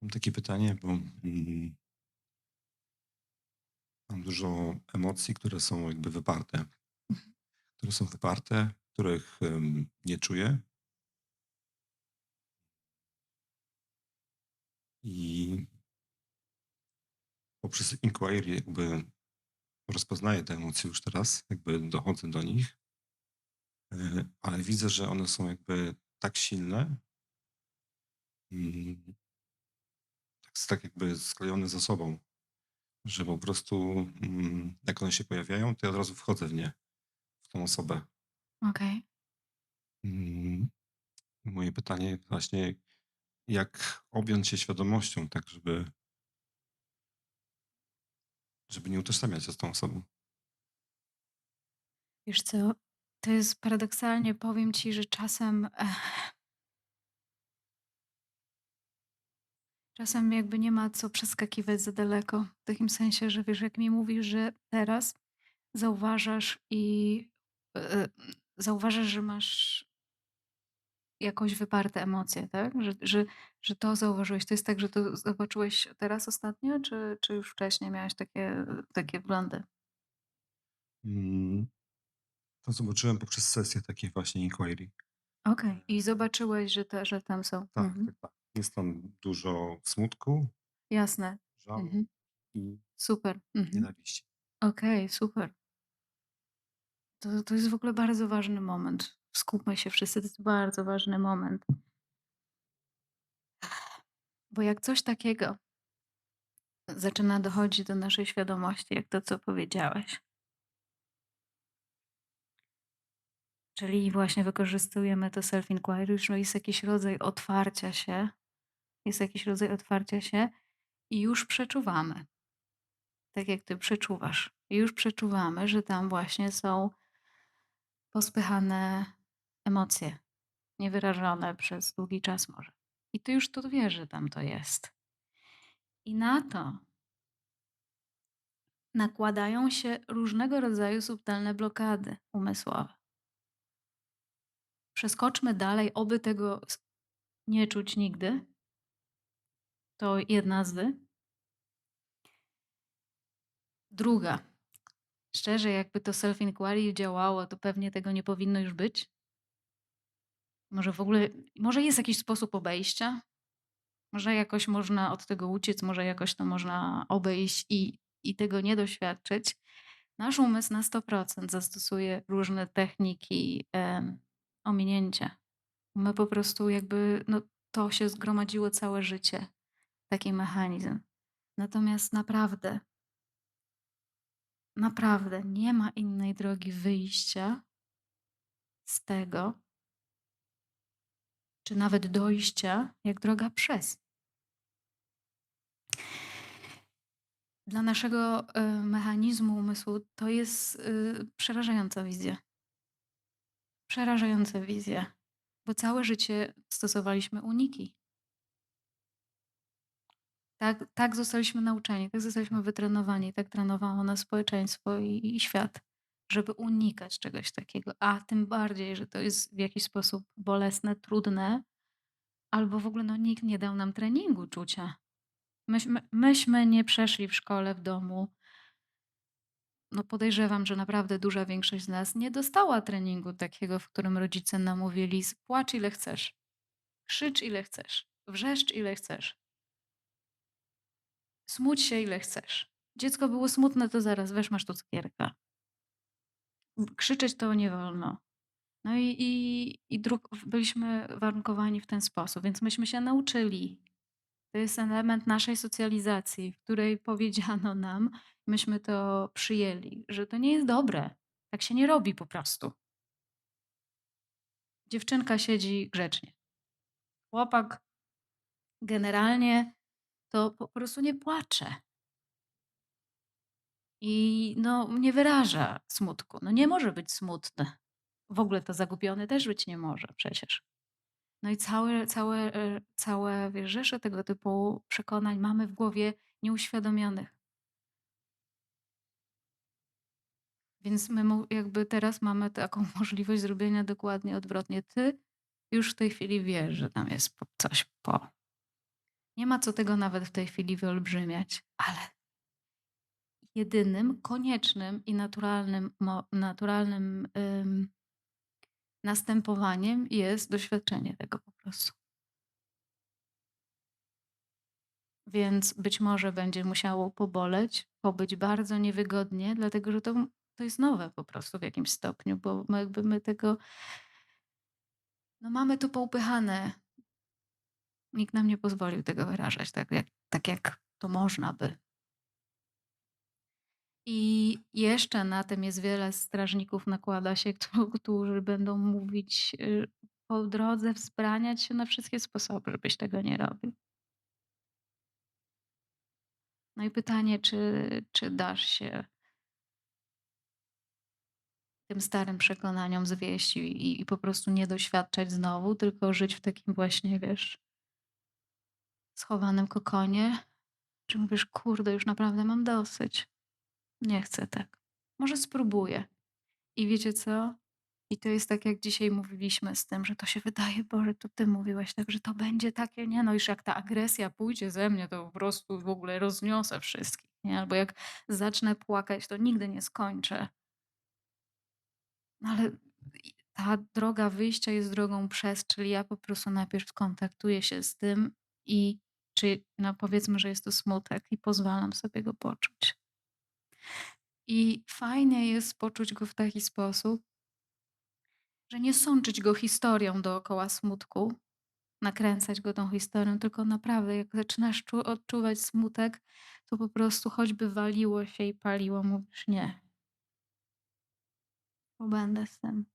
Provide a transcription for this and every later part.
Mam takie pytanie, bo mam dużo emocji, które są wyparte, których nie czuję i poprzez inquiry rozpoznaję te emocje już teraz, dochodzę do nich, ale widzę, że one są tak silne, mm, tak jakby sklejone ze sobą, że po prostu jak one się pojawiają, to ja od razu wchodzę w nie, w tą osobę. Okej. Mm, Moje pytanie właśnie, jak objąć się świadomością, tak żeby nie utożsamiać się z tą osobą. Wiesz co, to jest paradoksalnie powiem ci, że czasem jakby nie ma co przeskakiwać za daleko. W takim sensie, że wiesz, jak mi mówisz, że teraz zauważasz e, zauważasz, że masz jakoś wyparte emocje, tak? Że to zauważyłeś. To jest tak, że to zobaczyłeś teraz ostatnio, czy już wcześniej miałeś takie wglądy? Mm, To zobaczyłem poprzez sesję takiej właśnie inquiry. Okej. I zobaczyłeś, że tam są. Tak, Mhm. tak, tak. Jest tam dużo smutku, Jasne. żalu Mhm. i Super. Mhm. nienawiści. Okej, super. To jest w ogóle bardzo ważny moment. Skupmy się wszyscy, to jest bardzo ważny moment. Bo jak coś takiego zaczyna dochodzić do naszej świadomości, jak to, co powiedziałeś, czyli właśnie wykorzystujemy to self-inquiry, że jest jakiś rodzaj otwarcia się i już przeczuwamy, tak jak ty przeczuwasz. I już przeczuwamy, że tam właśnie są pospychane emocje, niewyrażone przez długi czas może. I ty już to wiesz, że tam to jest. I na to nakładają się różnego rodzaju subtelne blokady umysłowe. Przeskoczmy dalej, oby tego nie czuć nigdy. To jedna z wy. Druga. Szczerze, jakby to self-inquiry działało, to pewnie tego nie powinno już być. Może w ogóle, może jest jakiś sposób obejścia? Może jakoś można od tego uciec, może jakoś to można obejść i tego nie doświadczyć. Nasz umysł na 100% zastosuje różne techniki ominięcia. My po prostu jakby, no to się zgromadziło całe życie, taki mechanizm. Natomiast naprawdę, naprawdę nie ma innej drogi wyjścia z tego, czy nawet dojścia, jak droga przez. Dla naszego mechanizmu umysłu to jest przerażająca wizja. Przerażająca wizja, bo całe życie stosowaliśmy uniki. Tak zostaliśmy nauczeni, tak zostaliśmy wytrenowani, tak trenowało nas społeczeństwo i świat, żeby unikać czegoś takiego, a tym bardziej, że to jest w jakiś sposób bolesne, trudne, albo w ogóle no, nikt nie dał nam treningu czucia. Myśmy nie przeszli w szkole, w domu. No podejrzewam, że naprawdę duża większość z nas nie dostała treningu takiego, w którym rodzice nam mówili: płacz ile chcesz, krzycz ile chcesz, wrzeszcz ile chcesz, smuć się ile chcesz. Dziecko było smutne, to zaraz weź masz tu cukierka. Krzyczeć to nie wolno. No byliśmy warunkowani w ten sposób, więc myśmy się nauczyli. To jest element naszej socjalizacji, w której powiedziano nam, myśmy to przyjęli, że to nie jest dobre. Tak się nie robi po prostu. Dziewczynka siedzi grzecznie. Chłopak generalnie to po prostu nie płacze i no, nie wyraża smutku. No nie może być smutny. W ogóle to zagubiony też być nie może przecież. No i całe wiesz, rzesze tego typu przekonań mamy w głowie nieuświadomionych. Więc my jakby teraz mamy taką możliwość zrobienia dokładnie odwrotnie. Ty już w tej chwili wiesz, że tam jest coś po. Nie ma co tego nawet w tej chwili wyolbrzymiać, ale jedynym koniecznym i naturalnym, następowaniem jest doświadczenie tego po prostu. Więc być może będzie musiało poboleć, pobyć bardzo niewygodnie, dlatego że to jest nowe po prostu w jakimś stopniu, bo my tego no mamy to poupychane. Nikt nam nie pozwolił tego wyrażać tak jak to można by. I jeszcze na tym jest wiele strażników nakłada się, którzy będą mówić, po drodze wzbraniać się na wszystkie sposoby, żebyś tego nie robił. No i pytanie, czy dasz się tym starym przekonaniom zwieść i po prostu nie doświadczać znowu, tylko żyć w takim właśnie, wiesz, schowanym kokonie? Czy mówisz: „Kurde, już naprawdę mam dosyć, nie chcę tak. Może spróbuję”? I wiecie co? I to jest tak, jak dzisiaj mówiliśmy z tym, że to się wydaje, Boże, to ty mówiłeś tak, że to będzie takie, nie no, już jak ta agresja pójdzie ze mnie, to po prostu w ogóle rozniosę wszystkich, nie? Albo jak zacznę płakać, to nigdy nie skończę. No ale ta droga wyjścia jest drogą przez, czyli ja po prostu najpierw skontaktuję się z tym i czy, no powiedzmy, że jest to smutek i pozwalam sobie go poczuć. I fajnie jest poczuć go w taki sposób, że nie sączyć go historią dookoła smutku, nakręcać go tą historią, tylko naprawdę jak zaczynasz odczuwać smutek, to po prostu choćby waliło się i paliło, mówisz: „Nie, pobędę z tym”.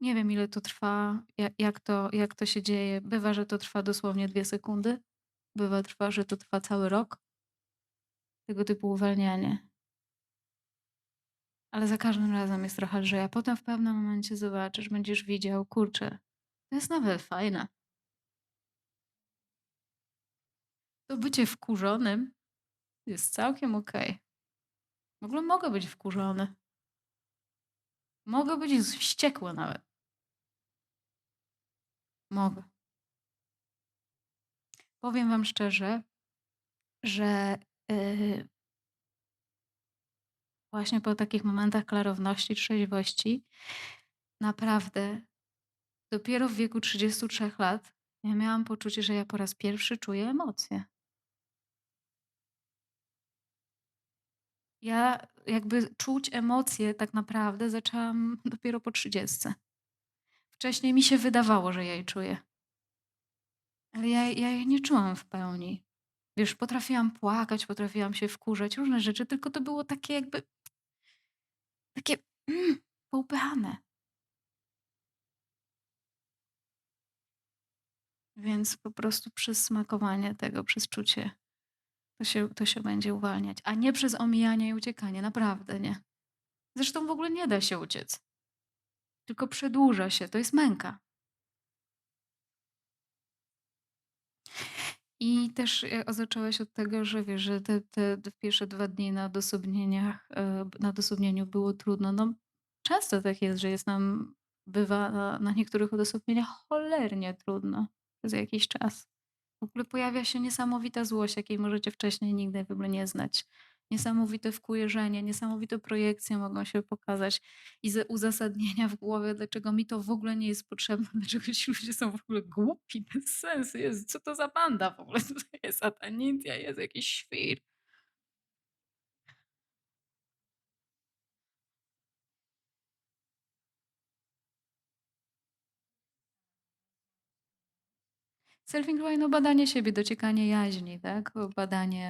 Nie wiem, ile to trwa, jak to się dzieje. Bywa, że to trwa dosłownie 2 sekundy. Że to trwa cały rok, tego typu uwalnianie. Ale za każdym razem jest trochę lżej, a potem w pewnym momencie zobaczysz, będziesz widział, kurczę, to jest nawet fajne. To bycie wkurzonym jest całkiem okej. W ogóle mogę być wkurzony. Mogę być wściekły nawet. Mogę. Powiem wam szczerze, że, yy, właśnie po takich momentach klarowności, trzeźwości, naprawdę dopiero w wieku 33 lat ja miałam poczucie, że ja po raz pierwszy czuję emocje. Ja jakby czuć emocje tak naprawdę zaczęłam dopiero po 30. Wcześniej mi się wydawało, że ja je czuję, ale ja je nie czułam w pełni. Wiesz, potrafiłam płakać, potrafiłam się wkurzać, różne rzeczy, tylko to było takie jakby takie poupychane. Więc po prostu przez smakowanie tego, przez czucie to się będzie uwalniać, a nie przez omijanie i uciekanie, naprawdę nie. Zresztą w ogóle nie da się uciec, tylko przedłuża się, to jest męka. I też, zaczęłaś od tego, że wiesz, że te pierwsze 2 dni na odosobnieniach, na odosobnieniu było trudno. No, często tak jest, że bywa na niektórych odosobnieniach cholernie trudno przez jakiś czas. W ogóle pojawia się niesamowita złość, jakiej możecie wcześniej nigdy w ogóle nie znać. Niesamowite wkujerzenie, niesamowite projekcje mogą się pokazać i uzasadnienia w głowie, dlaczego mi to w ogóle nie jest potrzebne, dlaczego ci ludzie są w ogóle głupi, bez sensu. Jezu, co to za banda w ogóle tutaj jest? Satanicja, jest jakiś świr. Self-inquiry, no badanie siebie, dociekanie jaźni, tak?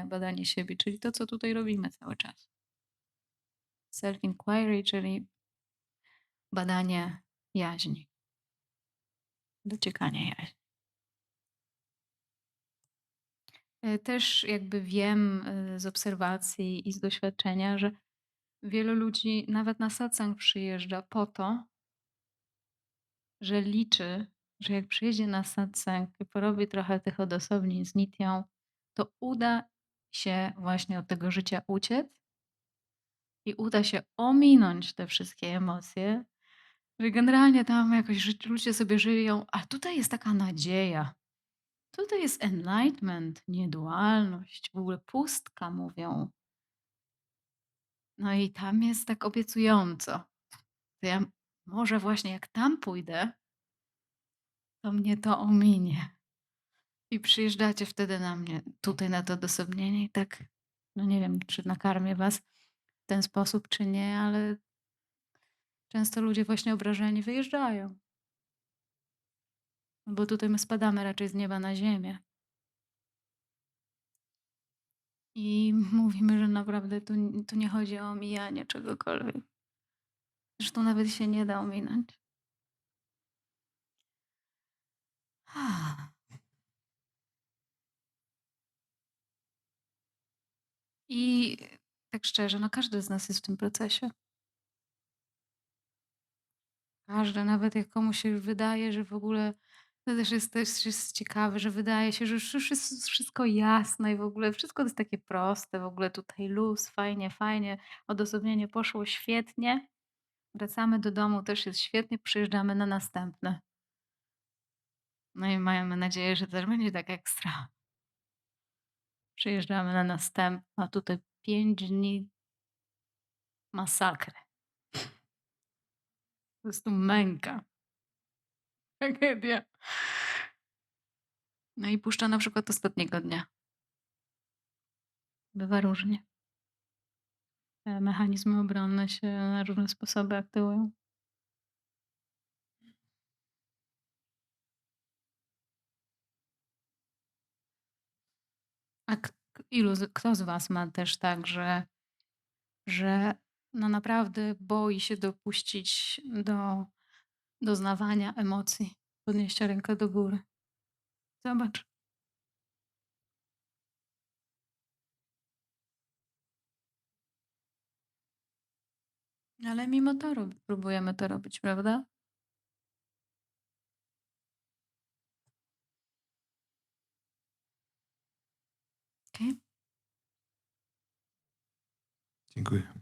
Badanie siebie, czyli to, co tutaj robimy cały czas. Self-inquiry, czyli badanie jaźni, dociekanie jaźni. Też jakby wiem, z obserwacji i z doświadczenia, że wielu ludzi nawet na satsang przyjeżdża po to, że liczy, że jak przyjedzie na satsang i porobi trochę tych odosobnień z nitją, to uda się właśnie od tego życia uciec i uda się ominąć te wszystkie emocje, że generalnie tam jakoś ludzie sobie żyją, a tutaj jest taka nadzieja. Tutaj jest enlightenment, niedualność, w ogóle pustka mówią. No i tam jest tak obiecująco. To ja może właśnie jak tam pójdę, to mnie to ominie. I przyjeżdżacie wtedy na mnie, tutaj na to odosobnienie i tak, no nie wiem, czy nakarmię was w ten sposób, czy nie, ale często ludzie właśnie obrażeni wyjeżdżają. No bo tutaj my spadamy raczej z nieba na ziemię. I mówimy, że naprawdę tu nie chodzi o omijanie czegokolwiek. Zresztą nawet się nie da ominąć. I tak szczerze, no każdy z nas jest w tym procesie. Każdy, nawet jak komuś się już wydaje, że w ogóle to też jest ciekawe, że wydaje się, że już jest wszystko jasne i w ogóle wszystko to jest takie proste, w ogóle tutaj luz, fajnie, fajnie, odosobnienie poszło świetnie. Wracamy do domu, też jest świetnie, przyjeżdżamy na następne. No i mamy nadzieję, że też będzie tak ekstra. Przyjeżdżamy na następne, a tutaj 5 dni masakry. Po prostu męka, tragedia. No i puszcza na przykład ostatniego dnia. Bywa różnie. Te mechanizmy obronne się na różne sposoby aktywują. A kto z was ma też tak, że no naprawdę boi się dopuścić do doznawania emocji, podnieścia rękę do góry? Zobacz. Ale mimo to próbujemy to robić, prawda? Okej. Dziękuję.